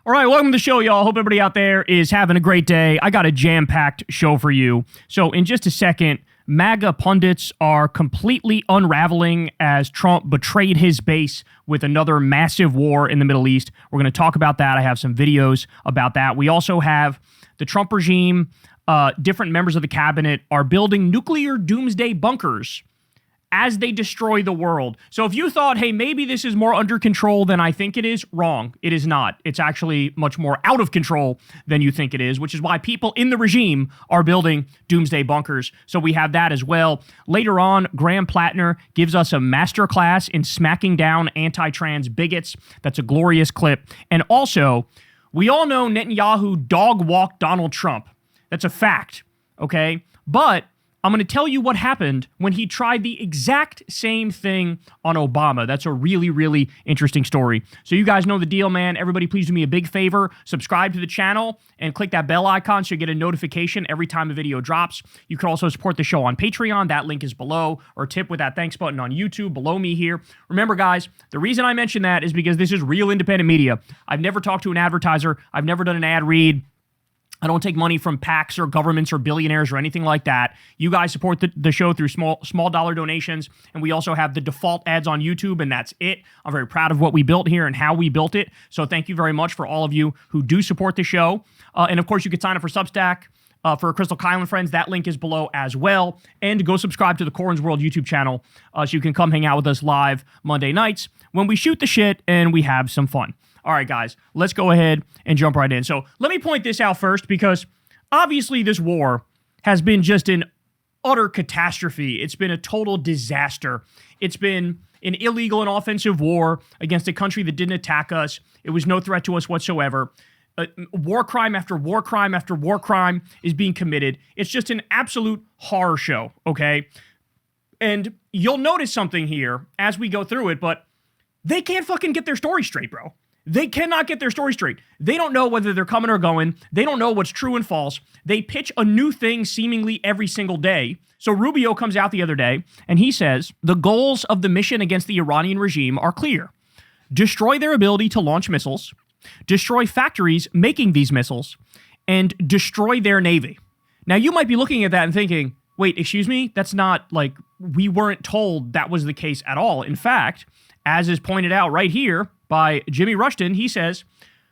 All right, welcome to the show, y'all. Hope everybody out there is having a great day. I got a jam-packed show for you. So in just a second, MAGA pundits are completely unraveling as Trump betrayed his base with another massive war in the Middle East. We're going to talk about that. I have some videos about that. We also have the Trump regime, different members of the cabinet are building nuclear doomsday bunkers as they destroy the world. So if you thought, hey, maybe this is more under control than I think it is, wrong. It is not. It's actually much more out of control than you think it is, which is why people in the regime are building doomsday bunkers. So we have that as well. Later on, Graham Plattner gives us a masterclass in smacking down anti-trans bigots. That's a glorious clip. And also, we all know Netanyahu dog-walked Donald Trump. That's a fact, okay? But I'm going to tell you what happened when he tried the exact same thing on Obama. That's a really, really interesting story. So you guys know the deal, man. Everybody, please do me a big favor. Subscribe to the channel and click that bell icon so you get a notification every time a video drops. You can also support the show on Patreon. That link is below, or tip with that thanks button on YouTube below me here. Remember, guys, the reason I mention that is because this is real independent media. I've never talked to an advertiser. I've never done an ad read. I don't take money from PACs or governments or billionaires or anything like that. You guys support the show through small dollar donations, and we also have the default ads on YouTube, and that's it. I'm very proud of what we built here and how we built it. So thank you very much for all of you who do support the show. And of course, you can sign up for Substack for Crystal Kyle and Friends. That link is below as well. And go subscribe to the Corrin's World YouTube channel so you can come hang out with us live Monday nights when we shoot the shit and we have some fun. All right, guys, let's go ahead and jump right in. So let me point this out first, because obviously this war has been just an utter catastrophe. It's been a total disaster. It's been an illegal and offensive war against a country that didn't attack us. It was no threat to us whatsoever. War crime after war crime after war crime is being committed. It's just an absolute horror show, okay? And you'll notice something here as we go through it, but they can't fucking get their story straight, bro. They cannot get their story straight. They don't know whether they're coming or going. They don't know what's true and false. They pitch a new thing seemingly every single day. So Rubio comes out the other day and he says, the goals of the mission against the Iranian regime are clear. Destroy their ability to launch missiles, destroy factories making these missiles, and destroy their navy. Now you might be looking at that and thinking, wait, excuse me? That's not like, we weren't told that was the case at all. In fact, as is pointed out right here by Jimmy Rushton, he says,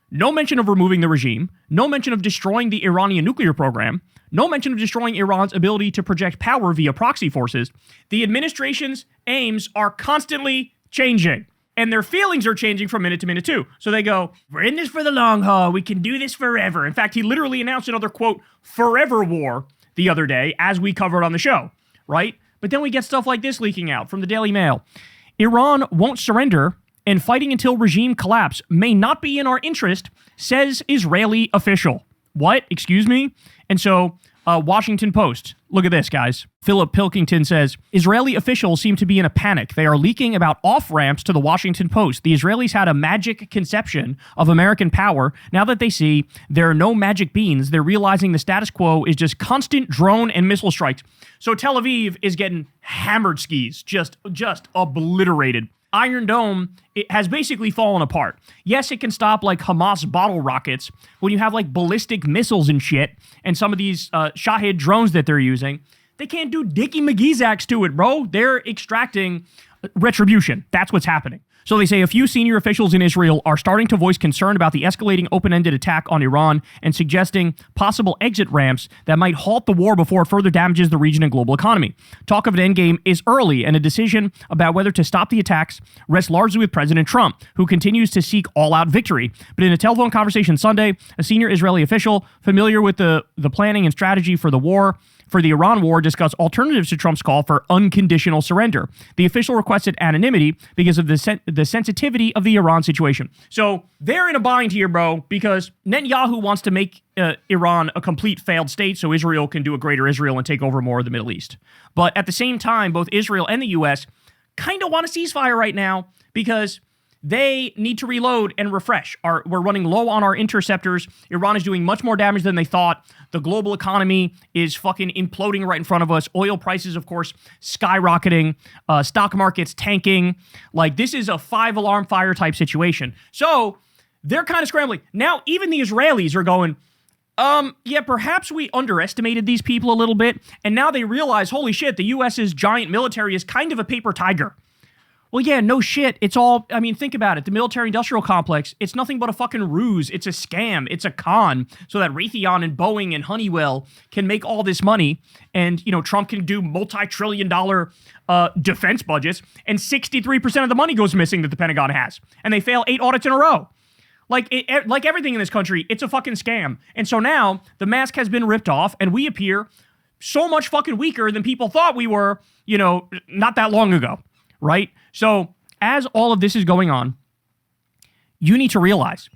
no mention of removing the regime, no mention of destroying the Iranian nuclear program, no mention of destroying Iran's ability to project power via proxy forces. The administration's aims are constantly changing, and their feelings are changing from minute to minute too. So they go, we're in this for the long haul. We can do this forever. In fact, he literally announced another, quote, forever war the other day, as we covered on the show, right? But then we get stuff like this leaking out from the Daily Mail. Iran won't surrender, and fighting until regime collapse may not be in our interest, says Israeli official. What? Excuse me? And so, Washington Post. Look at this, guys. Philip Pilkington says, Israeli officials seem to be in a panic. They are leaking about off-ramps to the Washington Post. The Israelis had a magic conception of American power. Now that they see there are no magic beans, they're realizing the status quo is just constant drone and missile strikes. So Tel Aviv is getting hammered skis, just obliterated. Iron Dome, it has basically fallen apart. Yes, it can stop like Hamas bottle rockets when you have like ballistic missiles and shit, and some of these Shahed drones that they're using. They can't do Dickie McGee's axe to it, bro. They're extracting retribution. That's what's happening. So they say a few senior officials in Israel are starting to voice concern about the escalating open-ended attack on Iran and suggesting possible exit ramps that might halt the war before it further damages the region and global economy. Talk of an endgame is early, and a decision about whether to stop the attacks rests largely with President Trump, who continues to seek all-out victory. But in a telephone conversation Sunday, a senior Israeli official familiar with the planning and strategy for the Iran war discussed alternatives to Trump's call for unconditional surrender. The official requested anonymity because of the sensitivity of the Iran situation. So they're in a bind here, bro, because Netanyahu wants to make Iran a complete failed state so Israel can do a greater Israel and take over more of the Middle East. But at the same time, both Israel and the U.S. kind of want a ceasefire right now because they need to reload and refresh. We're running low on our interceptors. Iran is doing much more damage than they thought. The global economy is fucking imploding right in front of us. Oil prices, of course, skyrocketing. Stock markets tanking. Like, this is a 5-alarm fire type situation. So they're kind of scrambling. Now, even the Israelis are going, yeah, perhaps we underestimated these people a little bit, and now they realize, holy shit, the U.S.'s giant military is kind of a paper tiger. Well, yeah, no shit. It's all, I mean, think about it. The military-industrial complex, it's nothing but a fucking ruse. It's a scam. It's a con so that Raytheon and Boeing and Honeywell can make all this money, and, Trump can do multi-trillion-dollar defense budgets, and 63% of the money goes missing that the Pentagon has, and they fail 8 audits in a row. Like everything in this country, it's a fucking scam. And so now the mask has been ripped off, and we appear so much fucking weaker than people thought we were, not that long ago, right? So as all of this is going on, you need to realize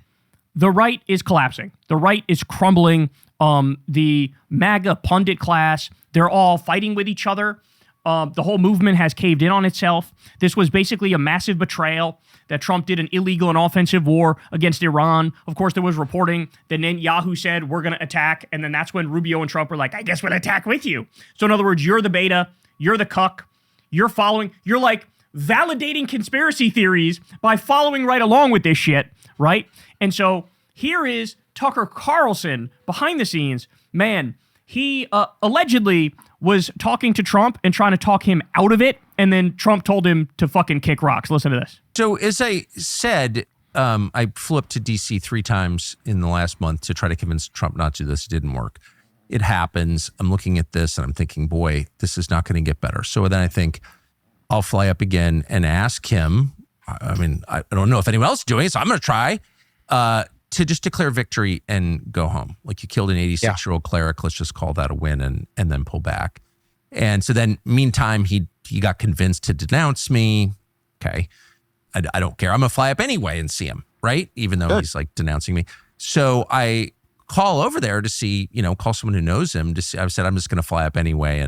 the right is collapsing. The right is crumbling. The MAGA pundit class, they're all fighting with each other. The whole movement has caved in on itself. This was basically a massive betrayal that Trump did an illegal and offensive war against Iran. Of course, there was reporting that Netanyahu said, we're going to attack. And then that's when Rubio and Trump were like, I guess we'll attack with you. So in other words, you're the beta, you're the cuck, you're following, you're like validating conspiracy theories by following right along with this shit, right? And so here is Tucker Carlson behind the scenes. Man, he allegedly was talking to Trump and trying to talk him out of it, and then Trump told him to fucking kick rocks. Listen to this. So as I said, I flew up to D.C. 3 times in the last month to try to convince Trump not to do this. It didn't work. It happens. I'm looking at this and I'm thinking, boy, this is not going to get better. So then I think I'll fly up again and ask him. I mean, I don't know if anyone else is doing it, so I'm going to try to just declare victory and go home. Like, you killed an 86-year-old cleric. Let's just call that a win and then pull back. And so then, meantime, he got convinced to denounce me. Okay, I don't care. I'm going to fly up anyway and see him, right? Even though he's like denouncing me. So I call over there to see, call someone who knows him. To see, I said, I'm just going to fly up anyway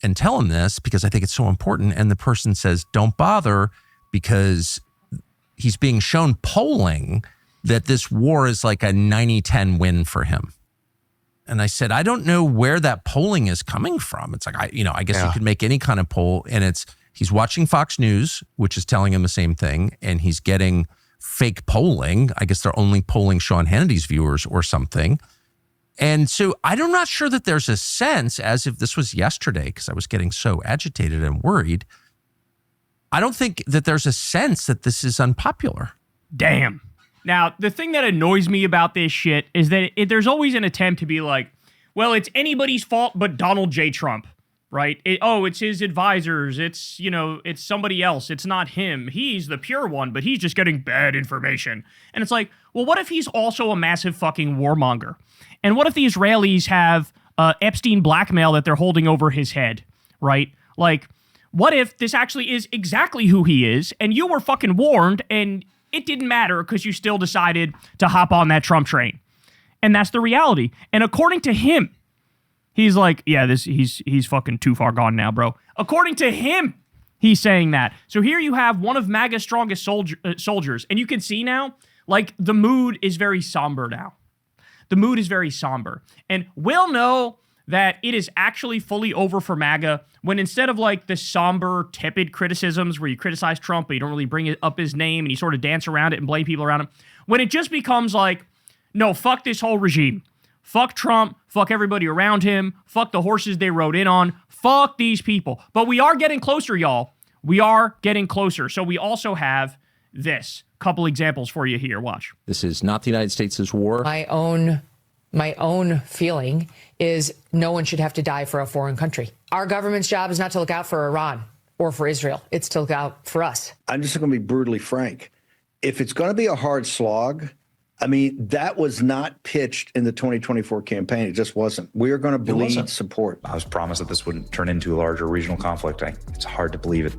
and tell him this because I think it's so important. And the person says, don't bother, because he's being shown polling that this war is like a 90-10 win for him. And I said, I don't know where that polling is coming from. It's like, I guess you could make any kind of poll, and he's watching Fox News, which is telling him the same thing, and he's getting fake polling. I guess they're only polling Sean Hannity's viewers or something. And so I'm not sure that there's a sense, as if this was yesterday, because I was getting so agitated and worried. I don't think that there's a sense that this is unpopular. Damn. Now, the thing that annoys me about this shit is that there's always an attempt to be like, well, it's anybody's fault but Donald J. Trump, right? It's his advisors. It's somebody else. It's not him. He's the pure one, but he's just getting bad information. And it's like, well, what if he's also a massive fucking warmonger? And what if the Israelis have Epstein blackmail that they're holding over his head, right? Like, what if this actually is exactly who he is, and you were fucking warned, and it didn't matter because you still decided to hop on that Trump train? And that's the reality. And according to him, he's like, yeah, he's fucking too far gone now, bro. According to him, he's saying that. So here you have one of MAGA's strongest soldiers, and you can see now, like, the mood is very somber now. The mood is very somber. And we'll know that it is actually fully over for MAGA when, instead of like the somber, tepid criticisms where you criticize Trump but you don't really bring up his name and you sort of dance around it and blame people around him, when it just becomes like, no, fuck this whole regime. Fuck Trump. Fuck everybody around him. Fuck the horses they rode in on. Fuck these people. But we are getting closer, y'all. We are getting closer. So we also have this. Couple examples for you here. Watch. This is not the United States' war. My own feeling is no one should have to die for a foreign country. Our government's job is not to look out for Iran or for Israel. It's to look out for us. I'm just going to be brutally frank. If it's going to be a hard slog, I mean, that was not pitched in the 2024 campaign. It just wasn't. We are going to bleed support. I was promised that this wouldn't turn into a larger regional conflict. It's hard to believe it.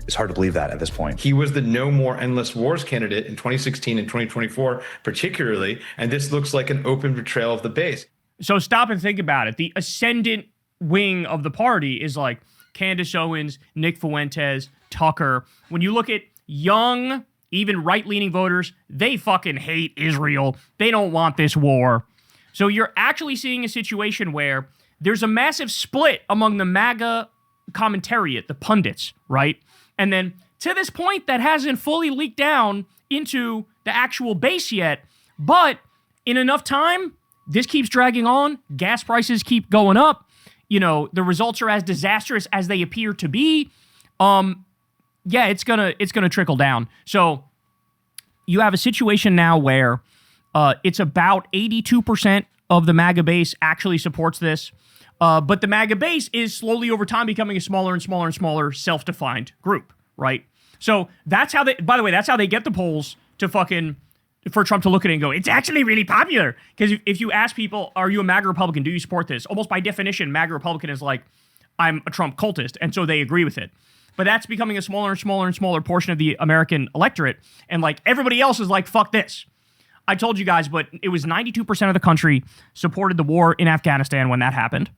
It's hard to believe that at this point. He was the no more endless wars candidate in 2016 and 2024, particularly, and this looks like an open betrayal of the base. So stop and think about it. The ascendant wing of the party is like Candace Owens, Nick Fuentes, Tucker. When you look at young, even right-leaning voters, they fucking hate Israel. They don't want this war. So you're actually seeing a situation where there's a massive split among the MAGA commentariat, the pundits, right? And then to this point, that hasn't fully leaked down into the actual base yet. But in enough time, this keeps dragging on. Gas prices keep going up. You know, the results are as disastrous as they appear to be. Yeah, it's gonna trickle down. So you have a situation now where it's about 82% of the MAGA base actually supports this. But the MAGA base is slowly over time becoming a smaller and smaller and smaller self-defined group, right? So that's how by the way, that's how they get the polls for Trump to look at it and go, it's actually really popular. Because if you ask people, are you a MAGA Republican? Do you support this? Almost by definition, MAGA Republican is like, I'm a Trump cultist. And so they agree with it. But that's becoming a smaller and smaller and smaller portion of the American electorate. And like everybody else is like, fuck this. I told you guys, but it was 92% of the country supported the war in Afghanistan when that happened.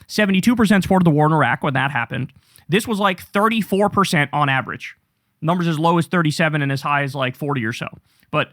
72% supported the war in Iraq when that happened. This was like 34% on average. Numbers as low as 37 and as high as like 40 or so. But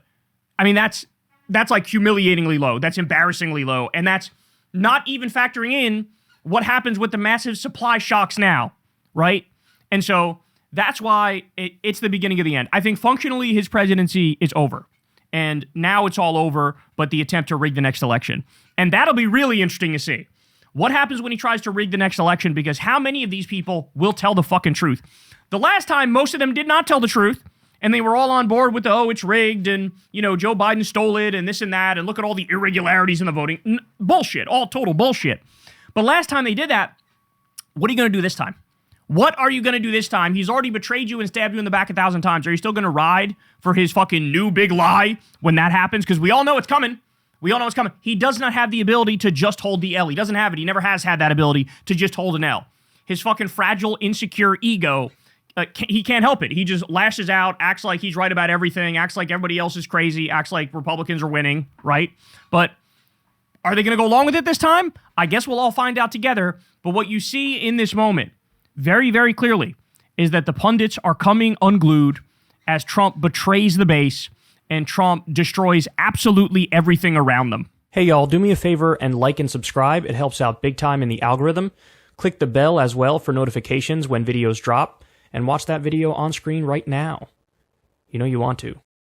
I mean, that's like humiliatingly low. That's embarrassingly low. And that's not even factoring in what happens with the massive supply shocks now, right? And so that's why it's the beginning of the end. I think functionally his presidency is over. And now it's all over, but the attempt to rig the next election. And that'll be really interesting to see. What happens when he tries to rig the next election? Because how many of these people will tell the fucking truth? The last time, most of them did not tell the truth. And they were all on board with the, oh, it's rigged, and, you know, Joe Biden stole it, and this and that, and look at all the irregularities in the voting. Bullshit. All total bullshit. But last time they did that, what are you going to do this time? What are you going to do this time? He's already betrayed you and stabbed you in the back 1,000 times. Are you still going to ride for his fucking new big lie when that happens? Because we all know it's coming. We all know it's coming. He does not have the ability to just hold the L. He doesn't have it. He never has had that ability to just hold an L. His fucking fragile, insecure ego, he can't help it. He just lashes out, acts like he's right about everything, acts like everybody else is crazy, acts like Republicans are winning, right? But are they going to go along with it this time? I guess we'll all find out together. But what you see in this moment, very, very clearly, is that the pundits are coming unglued as Trump betrays the base and Trump destroys absolutely everything around them. Hey y'all, do me a favor and like and subscribe. It helps out big time in the algorithm. Click the bell as well for notifications when videos drop, and watch that video on screen right now. You know you want to.